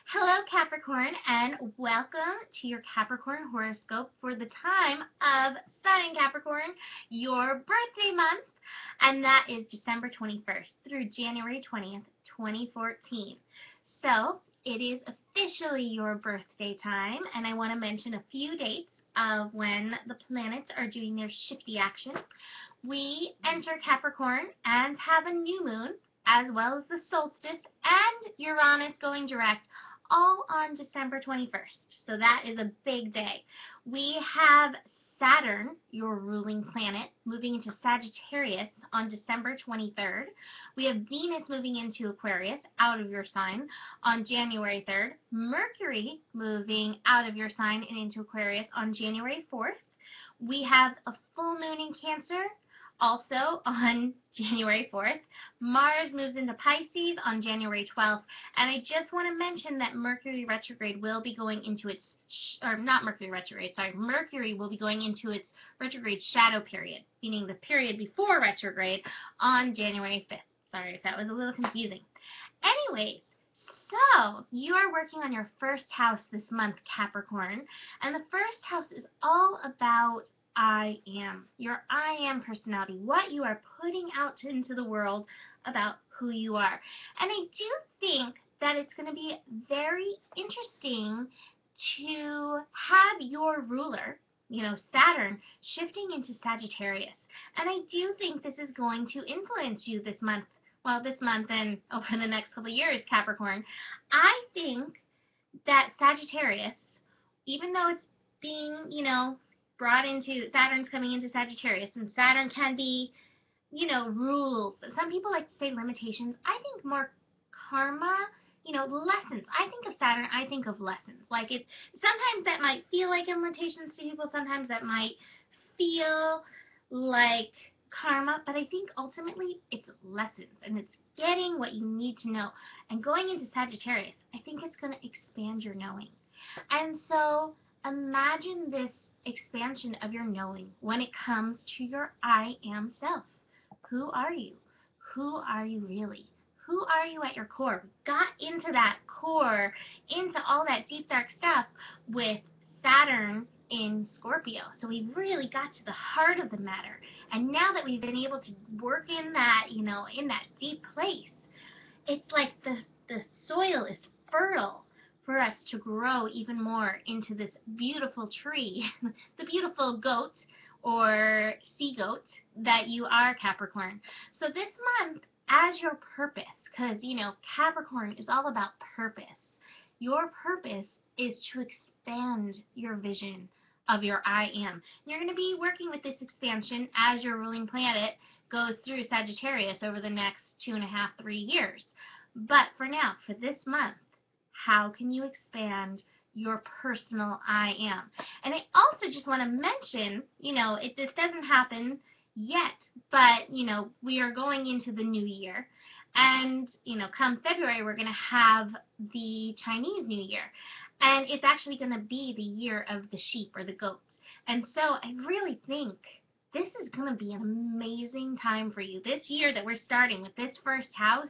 Hello, Capricorn, and welcome to your Capricorn horoscope for the time of Sun in Capricorn, your birthday month, and that is December 21st through January 20th, 2014. So, it is officially your birthday time, and I want to mention a few dates of when the planets are doing their shifty action. We enter Capricorn and have a new moon, as well as the solstice and Uranus going direct, all on December 21st. So that is a big day. We have Saturn, your ruling planet, moving into Sagittarius on December 23rd. We have Venus moving into Aquarius, out of your sign, on January 3rd. Mercury moving out of your sign and into Aquarius on January 4th. We have a full moon in Cancer, also on January 4th. Mars moves into Pisces on January 12th. And I just want to mention that Mercury retrograde will be going into its, or not Mercury retrograde, sorry, Mercury will be going into its retrograde shadow period, meaning the period before retrograde, on January 5th. Sorry if that was a little confusing. Anyways, so you are working on your first house this month, Capricorn, and the first house is all about I am, your I am personality, what you are putting out into the world about who you are. And I do think that it's going to be very interesting to have your ruler, Saturn, shifting into Sagittarius. And I do think this is going to influence you this month. Well, this month and over the next couple of years, Capricorn. I think that Sagittarius, even though it's being, brought into, Saturn's coming into Sagittarius, and Saturn can be, rules. Some people like to say limitations. I think more karma, lessons. I think of Saturn, I think of lessons. Like, it's sometimes that might feel like limitations to people, sometimes that might feel like karma, but I think ultimately it's lessons, and it's getting what you need to know. And going into Sagittarius, I think it's going to expand your knowing. And so imagine this expansion of your knowing when it comes to your I am self. Who are you? Who are you really? Who are you at your core? We got into that core, into all that deep dark stuff with Saturn in Scorpio. So we really got to the heart of the matter. And now that we've been able to work in that, in that deep place, it's like the soil is fertile for us to grow even more into this beautiful tree, the beautiful goat or sea goat that you are, Capricorn. So this month, as your purpose, because, Capricorn is all about purpose. Your purpose is to expand your vision of your I am. You're going to be working with this expansion as your ruling planet goes through Sagittarius over the next 2.5, 3 years. But for now, for this month, how can you expand your personal I am? And I also just want to mention, this doesn't happen yet, but, we are going into the new year. And, come February, we're going to have the Chinese New Year. And it's actually going to be the year of the sheep or the goats. And so I really think this is going to be an amazing time for you. This year that we're starting with this first house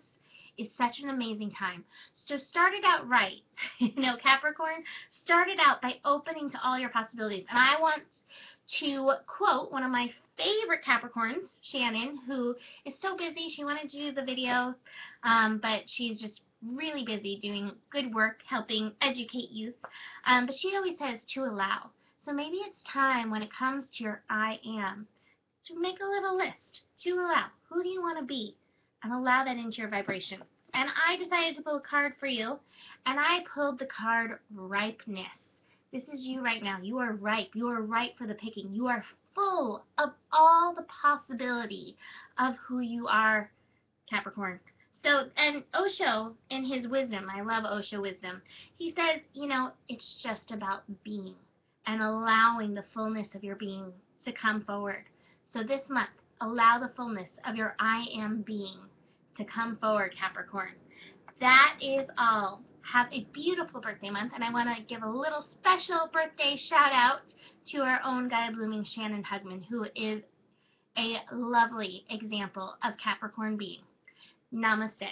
is such an amazing time. So start it out right. Capricorn, start it out by opening to all your possibilities. And I want to quote one of my favorite Capricorns, Shannon, who is so busy. She wanted to do the video, but she's just really busy doing good work helping educate youth. But she always says to allow. So maybe it's time when it comes to your I am to make a little list to allow. Who do you want to be? And allow that into your vibration. And I decided to pull a card for you, and I pulled the card Ripeness. This is you right now. You are ripe. You are ripe for the picking. You are full of all the possibility of who you are, Capricorn. So, and Osho, in his wisdom, I love Osho wisdom, he says, it's just about being and allowing the fullness of your being to come forward. So this month, allow the fullness of your I am being to come forward, Capricorn. That is all. Have a beautiful birthday month, and I want to give a little special birthday shout out to our own Gaia blooming Shannon Hugman, who is a lovely example of Capricorn being. Namaste.